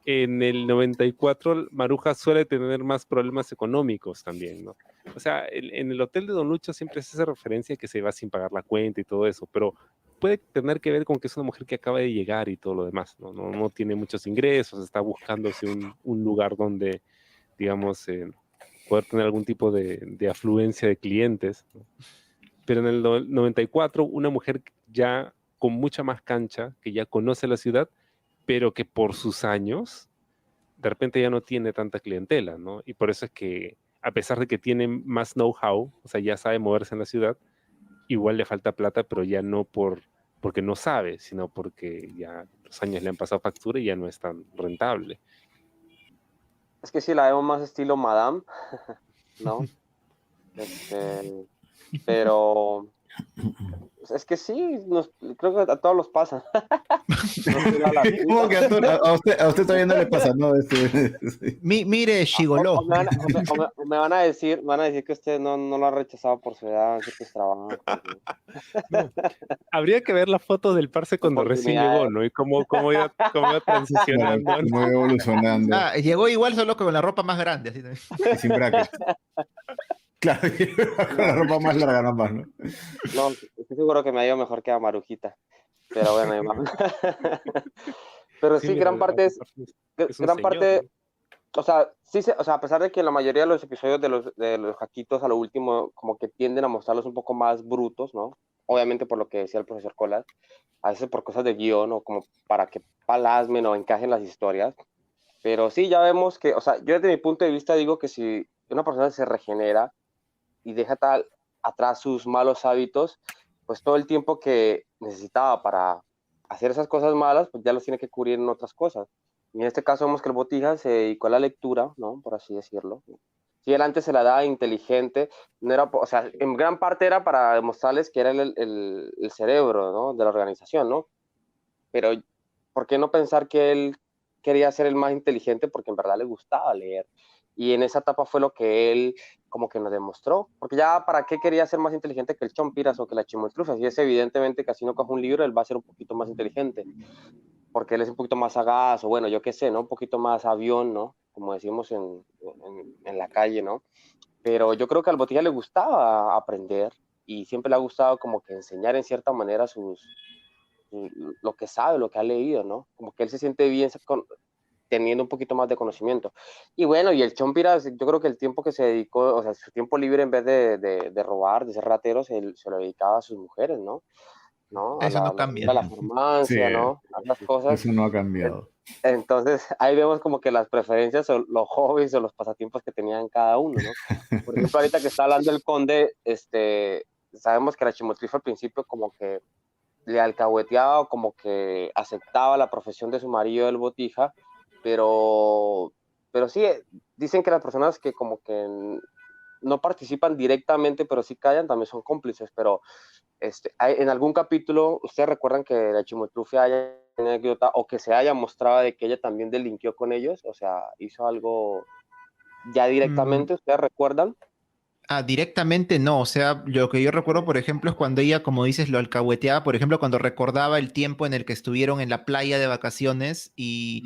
en el 94 Maruja suele tener más problemas económicos también, ¿no? O sea, en el hotel de Don Lucho siempre se hace referencia a que se va sin pagar la cuenta y todo eso, pero puede tener que ver con que es una mujer que acaba de llegar y todo lo demás, ¿no? No tiene muchos ingresos, está buscándose un lugar donde, digamos, poder tener algún tipo de afluencia de clientes, ¿no? Pero en el 94, una mujer ya con mucha más cancha, que ya conoce la ciudad, pero que por sus años, de repente ya no tiene tanta clientela, ¿no? Y por eso es que, a pesar de que tiene más know-how, o sea, ya sabe moverse en la ciudad, igual le falta plata, pero ya no porque no sabe, sino porque ya los años le han pasado factura y ya no es tan rentable. Es que sí la vemos más estilo Madame, ¿no? Este, pero es que sí, creo que a todos los pasa. ¿Cómo que a usted todavía no le pasa, no? Mire, Shigoló. O me van a decir que usted no lo ha rechazado por su edad en ciertos trabajos. No. Habría que ver la foto del parce cuando recién llegó, ¿no? Y cómo iba transicionando. Bueno, cómo iba evolucionando. Llegó igual, solo con la ropa más grande. Así también. Y sin brackets. Claro, con la ropa más larga nomás, ¿no? No, estoy seguro que me ha ido mejor que a Marujita. Pero bueno, pero sí, mira, gran parte es un gran señor, parte, ¿no? o sea, sí, o sea, a pesar de que la mayoría de los episodios de los Jaquitos a lo último como que tienden a mostrarlos un poco más brutos, ¿no? Obviamente por lo que decía el profesor Colas, a veces por cosas de guión o como para que palasmen o encajen las historias. Pero sí, ya vemos que, o sea, yo desde mi punto de vista digo que si una persona se regenera y deja atrás sus malos hábitos, pues todo el tiempo que necesitaba para hacer esas cosas malas, pues ya los tiene que cubrir en otras cosas. Y en este caso vemos que el Botija se dedicó a la lectura, ¿no? Por así decirlo. Si él antes se la daba inteligente, no era, o sea, en gran parte era para demostrarles que era el cerebro, ¿no? De la organización, ¿no? Pero, ¿por qué no pensar que él quería ser el más inteligente? Porque en verdad le gustaba leer. Y en esa etapa fue lo que él como que nos demostró. Porque ya, ¿para qué quería ser más inteligente que el Chompiras o que la Chimoltrufia? Si es evidentemente que así no coge un libro, él va a ser un poquito más inteligente. Porque él es un poquito más sagaz, o bueno, yo qué sé, ¿no? Un poquito más avión, ¿no? Como decimos en la calle, ¿no? Pero yo creo que al Botija le gustaba aprender y siempre le ha gustado como que enseñar en cierta manera lo que sabe, lo que ha leído, ¿no? Como que él se siente bien teniendo un poquito más de conocimiento. Y bueno, y el Chompiras, yo creo que el tiempo que se dedicó, o sea, su tiempo libre en vez de robar, de ser ratero, se lo dedicaba a sus mujeres, ¿no? ¿No? Eso no A cambia. la farmacia, Sí, ¿no? A las cosas. eso no ha cambiado. Entonces, ahí vemos como que las preferencias o los hobbies o los pasatiempos que tenían cada uno, ¿no? Por ejemplo, ahorita que está hablando el conde, sabemos que la Chimotrifa al principio como que le alcahueteaba o como que aceptaba la profesión de su marido el Botija, pero sí, dicen que las personas que como que no participan directamente, pero sí callan, también son cómplices, pero en algún capítulo, ¿ustedes recuerdan que la Chimoltrufia haya una anécdota o que se haya mostrado de que ella también delinquió con ellos? O sea, hizo algo ya Mm, directamente, ¿ustedes recuerdan? directamente no, o sea, lo que yo recuerdo, por ejemplo, es cuando ella, como dices, lo alcahueteaba, por ejemplo, cuando recordaba el tiempo en el que estuvieron en la playa de vacaciones y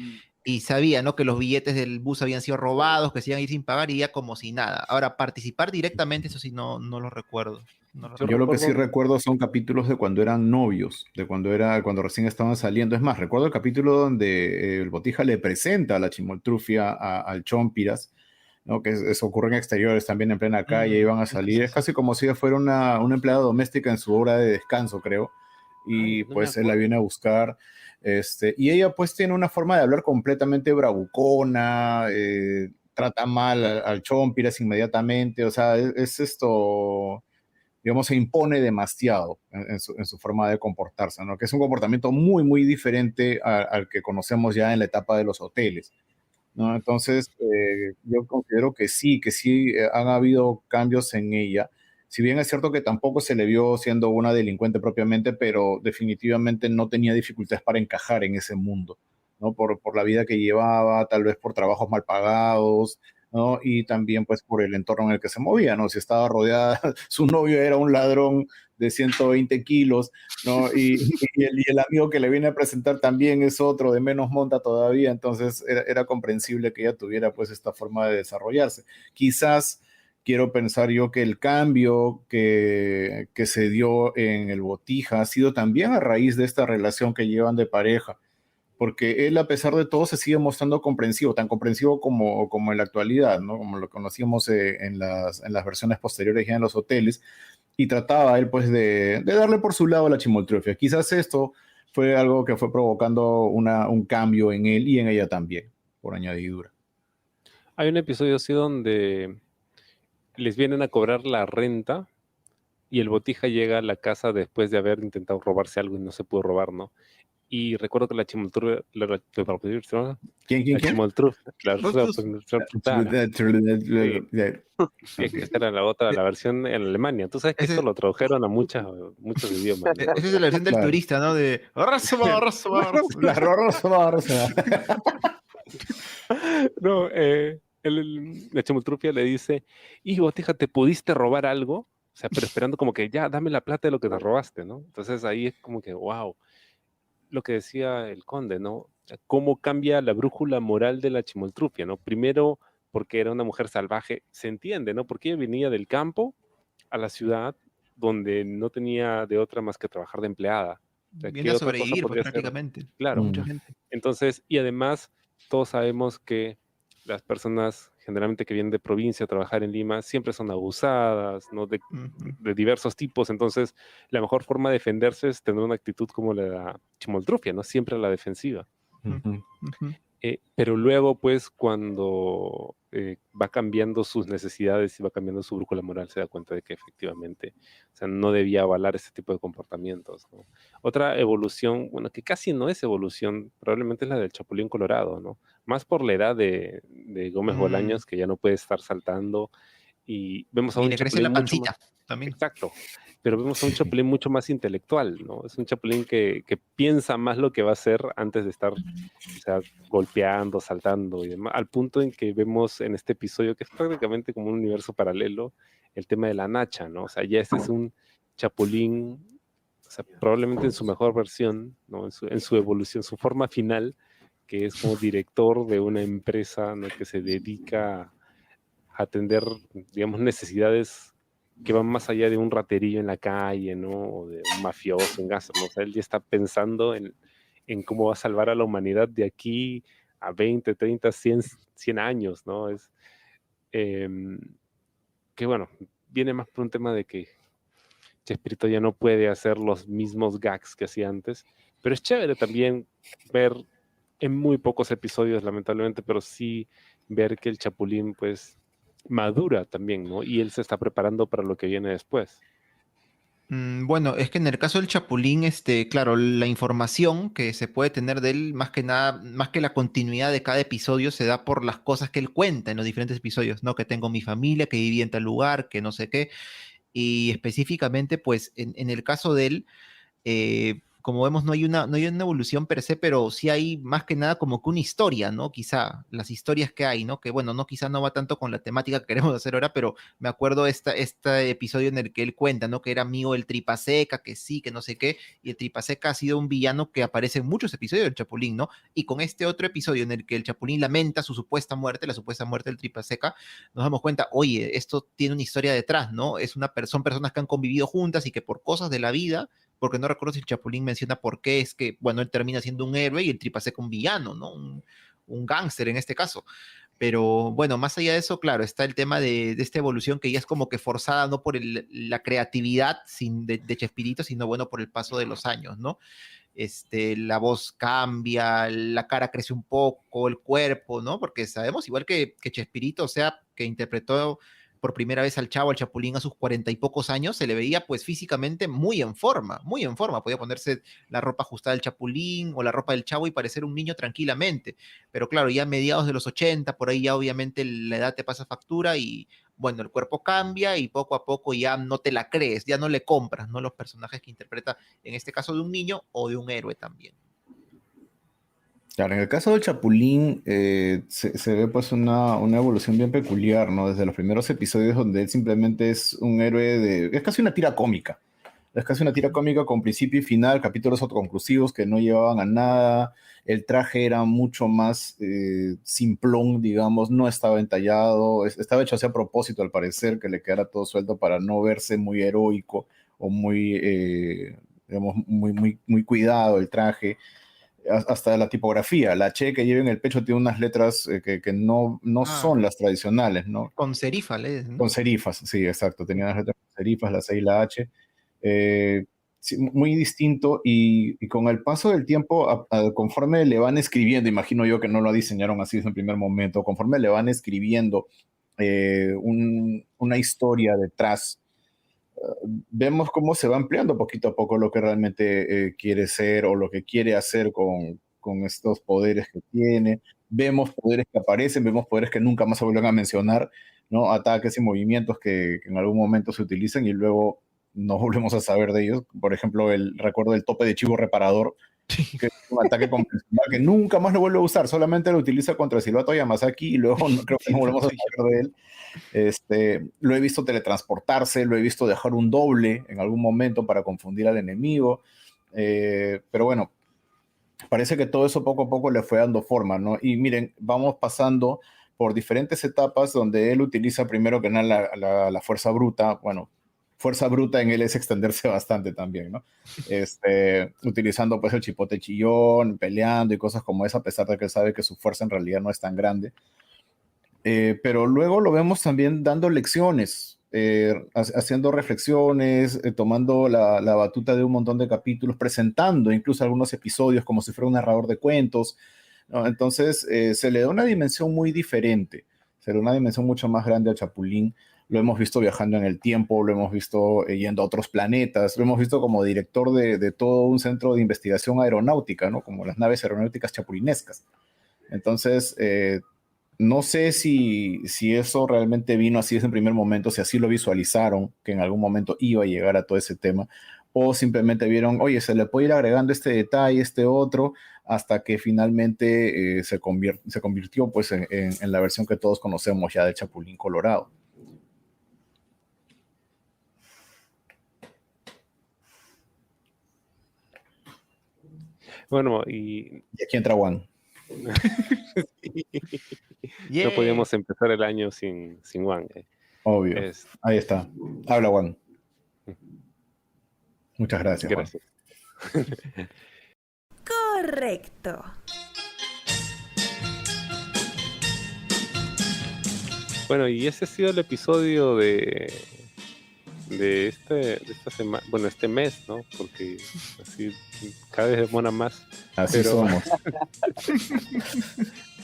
sabía, ¿no? Que los billetes del bus habían sido robados, que se iban a ir sin pagar y ella como si nada. Ahora, participar directamente, eso sí, no lo recuerdo. No lo Yo Yo lo que sí recuerdo, recuerdo son capítulos de cuando eran novios, de cuando recién estaban saliendo. Es más, recuerdo el capítulo donde el Botija le presenta a la Chimoltrufia al Chompiras, ¿no? Eso ocurre en exteriores, también en plena calle, iban a Sí, salir. sí, Es sí. casi como si ella fuera una empleada doméstica en su hora de descanso, creo. Y ay, no me pues él la acuerdo. viene a buscar. Y ella pues tiene una forma de hablar completamente bravucona, trata mal al Chompiras inmediatamente. O sea, es esto, digamos, se impone demasiado en su forma de comportarse, ¿no? Que es un comportamiento muy, muy diferente al que conocemos ya en la etapa de los hoteles, ¿no? Entonces, yo considero que sí han habido cambios en ella. Si bien es cierto que tampoco se le vio siendo una delincuente propiamente, pero definitivamente no tenía dificultades para encajar en ese mundo, ¿no? Por la vida que llevaba, tal vez por trabajos mal pagados, ¿no? Y también pues por el entorno en el que se movía, ¿no? Si estaba rodeada, su novio era un ladrón de 120 kilos, ¿no? Y el amigo que le viene a presentar también es otro de menos monta todavía, entonces era comprensible que ella tuviera pues esta forma de desarrollarse. Quizás quiero pensar yo que el cambio que se dio en el Botija ha sido también a raíz de esta relación que llevan de pareja, porque él a pesar de todo se sigue mostrando comprensivo, tan comprensivo como en la actualidad, ¿no? Como lo conocíamos en las versiones posteriores ya en los hoteles, y trataba él pues de darle por su lado a la chimoltrufia. Quizás esto fue algo que fue provocando un cambio en él y en ella también, por añadidura. Hay un episodio así donde les vienen a cobrar la renta y el Botija llega a la casa después de haber intentado robarse algo y no se pudo robar, ¿no? Y recuerdo que la Chimoltrufia, ¿Quién, quién, la quién? Chimoltrufia, claro, Rostos. sí, es que esta era la otra, la Eh, versión en Alemania. Tú sabes que esto Ese, lo tradujeron a muchos idiomas, ¿no? esa es la versión del Claro. turista, ¿no? De "Arrasaba, arrasaba, arrasaba". La rosa. No, la Chimoltrufia le dice, y Botija, ¿te pudiste robar algo? O sea, pero esperando como que ya, dame la plata de lo que te robaste, ¿no? Entonces ahí es como que, wow, lo que decía el conde, ¿no? O sea, cómo cambia la brújula moral de la Chimoltrufia, ¿no? Primero, porque era una mujer salvaje, se entiende, ¿no? Porque ella venía del campo a la ciudad donde no tenía de otra más que trabajar de empleada. O sea, Viene ¿qué a otra cosa sobrevivir, pues podría ser? prácticamente, como Claro. mucha gente. Entonces, y además, todos sabemos que las personas generalmente que vienen de provincia a trabajar en Lima siempre son abusadas, ¿no? Ujú, De diversos tipos. Entonces, la mejor forma de defenderse es tener una actitud como la de la Chimoltrufia, ¿no? Siempre a la defensiva. ujú, ujú. Pero luego, pues, cuando va cambiando sus necesidades y va cambiando su brújula moral, se da cuenta de que efectivamente, o sea, no debía avalar ese tipo de comportamientos, ¿no? Otra evolución, bueno, que casi no es evolución, probablemente es la del Chapulín Colorado, ¿no? Más por la edad de Gómez Mm, Bolaños, que ya no puede estar saltando, y vemos a Y un le crece Chapulín la mucho más, pancita también. exacto, pero vemos a un Chapulín mucho más intelectual, ¿no? Es un Chapulín que piensa más lo que va a hacer antes de estar, o sea, golpeando, saltando y demás, al punto en que vemos en este episodio, que es prácticamente como un universo paralelo, el tema de la Nacha, ¿no? O sea, ya este es un Chapulín, o sea, probablemente en su mejor versión, ¿no? En su evolución, su forma final, que es como director de una empresa, ¿no? Que se dedica a atender, digamos, necesidades que van más allá de un raterillo en la calle, ¿no? O de un mafioso en gas, ¿no? O sea, él ya está pensando en cómo va a salvar a la humanidad de aquí a 20, 30, 100 años, ¿no? Es eh, que, bueno, viene más por un tema de que Chespirito ya no puede hacer los mismos gags que hacía antes, pero es chévere también ver en muy pocos episodios, lamentablemente, pero sí ver que el Chapulín, pues, madura también, ¿no? Y él se está preparando para lo que viene después. Bueno, es que en el caso del Chapulín, claro, la información que se puede tener de él, más que nada, más que la continuidad de cada episodio, se da por las cosas que él cuenta en los diferentes episodios, ¿no? Que tengo mi familia, que viví en tal lugar, que no sé qué. Y específicamente, pues, en el caso de él, como vemos, no hay una evolución per se, pero sí hay más que nada como que una historia, ¿no? Quizá las historias que hay, ¿no? Que bueno, no, quizá no va tanto con la temática que queremos hacer ahora, pero me acuerdo este episodio en el que él cuenta, ¿no? Que era amigo del Tripaseca, que sí, que no sé qué, y el Tripaseca ha sido un villano que aparece en muchos episodios del Chapulín, ¿no? Y con este otro episodio en el que el Chapulín lamenta su supuesta muerte, la supuesta muerte del Tripaseca, nos damos cuenta, oye, esto tiene una historia detrás, ¿no? Son personas que han convivido juntas y que por cosas de la vida, porque no recuerdo si el Chapulín menciona por qué es que, bueno, él termina siendo un héroe y el Tripaseca un villano, ¿no? Un gángster en este caso. Pero bueno, más allá de eso, claro, está el tema de esta evolución que ya es como que forzada, no por la creatividad de Chespirito, sino bueno, por el paso de los años, ¿no? La voz cambia, la cara crece un poco, el cuerpo, ¿no? Porque sabemos, igual que Chespirito, o sea, que interpretó por primera vez al Chavo, al Chapulín a sus 40 y pocos años, se le veía pues físicamente muy en forma, podía ponerse la ropa ajustada del Chapulín o la ropa del Chavo y parecer un niño tranquilamente, pero claro, ya a mediados de los 80, por ahí ya obviamente la edad te pasa factura y bueno, el cuerpo cambia y poco a poco ya no te la crees, ya no le compras, ¿no? Los personajes que interpreta, en este caso de un niño o de un héroe también. Claro, en el caso del Chapulín se ve pues una evolución bien peculiar, ¿no? Desde los primeros episodios donde él simplemente es un héroe es casi una tira cómica. Es casi una tira cómica con principio y final, capítulos autoconclusivos que no llevaban a nada. El traje era mucho más simplón, digamos, no estaba entallado, estaba hecho así a propósito al parecer, que le quedara todo suelto para no verse muy heroico o muy, digamos, muy cuidado el traje. Hasta la tipografía, la Che que lleva en el pecho tiene unas letras que no son las tradicionales, ¿no? Con serifa, ¿no? Con serifas, sí, exacto, tenía las letras con serifas, la C y la H. Sí, muy distinto y con el paso del tiempo, conforme le van escribiendo, imagino yo que no lo diseñaron así desde el primer momento, conforme le van escribiendo una historia detrás, vemos cómo se va ampliando poquito a poco lo que realmente quiere ser o lo que quiere hacer con estos poderes que tiene. Vemos poderes que aparecen, vemos poderes que nunca más se vuelven a mencionar, ¿no? Ataques y movimientos que en algún momento se utilizan y luego no volvemos a saber de ellos. Por ejemplo, recuerdo el tope de chivo reparador, que es un ataque convencional que nunca más lo vuelve a usar, solamente lo utiliza contra el Silbato Yamasaki y luego creo que no volvemos a saber de él. Lo he visto teletransportarse, lo he visto dejar un doble en algún momento para confundir al enemigo, pero bueno, parece que todo eso poco a poco le fue dando forma, ¿no? Y miren, vamos pasando por diferentes etapas donde él utiliza primero que nada la fuerza bruta, bueno, fuerza bruta en él es extenderse bastante también, ¿no? Utilizando pues el chipote chillón, peleando y cosas como esa, a pesar de que él sabe que su fuerza en realidad no es tan grande. Pero luego lo vemos también dando lecciones, haciendo reflexiones, tomando la batuta de un montón de capítulos, presentando incluso algunos episodios como si fuera un narrador de cuentos, ¿no? Entonces se le da una dimensión muy diferente, se le da una dimensión mucho más grande al Chapulín. Lo hemos visto viajando en el tiempo, lo hemos visto yendo a otros planetas, lo hemos visto como director de todo un centro de investigación aeronáutica, ¿no? Como las naves aeronáuticas chapulinescas. Entonces, no sé si eso realmente vino así desde el primer momento, si así lo visualizaron, que en algún momento iba a llegar a todo ese tema, o simplemente vieron, oye, se le puede ir agregando este detalle, este otro, hasta que finalmente se convirtió pues, en la versión que todos conocemos ya del Chapulín Colorado. Bueno, y aquí entra Juan. Yeah. No podíamos empezar el año sin Juan. Obvio. Ahí está. Habla, Juan. Muchas gracias. Gracias. Correcto. Bueno, y ese ha sido el episodio de esta semana, bueno, este mes, ¿no? Porque así cada vez demora más. Así somos.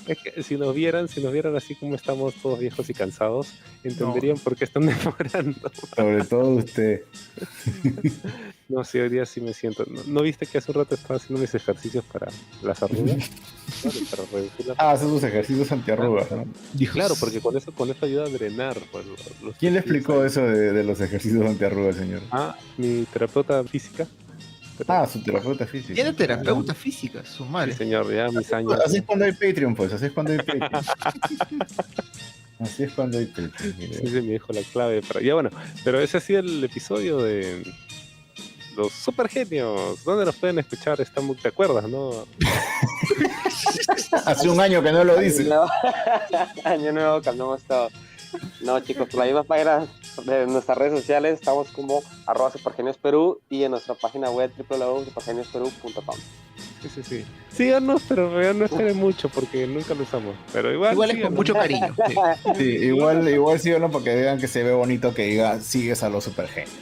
Es que si nos vieran así como estamos todos viejos y cansados, entenderían por qué están demorando. Sobre todo usted. No, sí, hoy día sí me siento. ¿No viste que hace un rato estaba haciendo mis ejercicios para las arrugas? Claro, para reducir las... Hace sus ejercicios antiarrugas, ¿no? Claro, porque con eso ayuda a drenar. Pues, ¿Quién le explicó eso de los ejercicios antiarrugas, señor? Mi terapeuta física. Su terapeuta física. Tiene terapeuta física, su madre. Sí, señor, ya mis años. Así es cuando hay Patreon, pues. Así es cuando hay Patreon. Así es cuando hay Patreon. Sí, me dijo la clave para... Ya bueno, pero ese ha sido el episodio de los super genios. ¿Dónde nos pueden escuchar? ¿Te acuerdas, no? Hace un año que no lo dice. Año nuevo, cambiamos todo. No, chicos, por la misma página de nuestras redes sociales estamos como @supergeniosperú y en nuestra página web www.supergeniosperú.com. Sí. Síganos, pero ya no esperen mucho porque nunca lo usamos. Pero igual es con mucho cariño. Sí, igual síganlo porque vean que se ve bonito que diga sigues a los supergenios.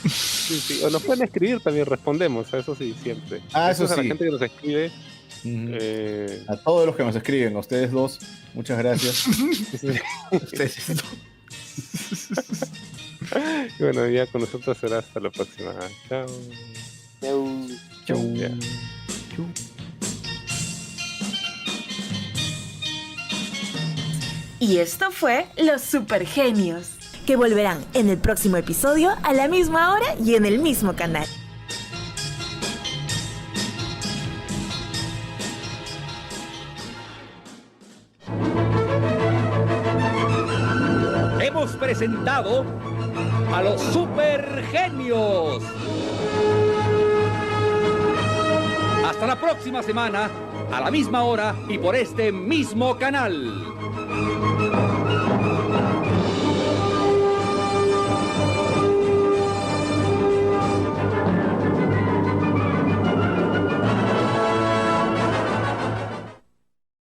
Sí. O nos pueden escribir también, respondemos, a eso sí, siempre. Eso sí. A la gente que nos escribe. A todos los que nos escriben, a ustedes dos, muchas gracias. Y bueno, ya con nosotros será hasta la próxima. Chao. Chau. Ya. Y esto fue Los Supergenios, que volverán en el próximo episodio a la misma hora y en el mismo canal. Hemos presentado a los Supergenios. Hasta la próxima semana, a la misma hora y por este mismo canal.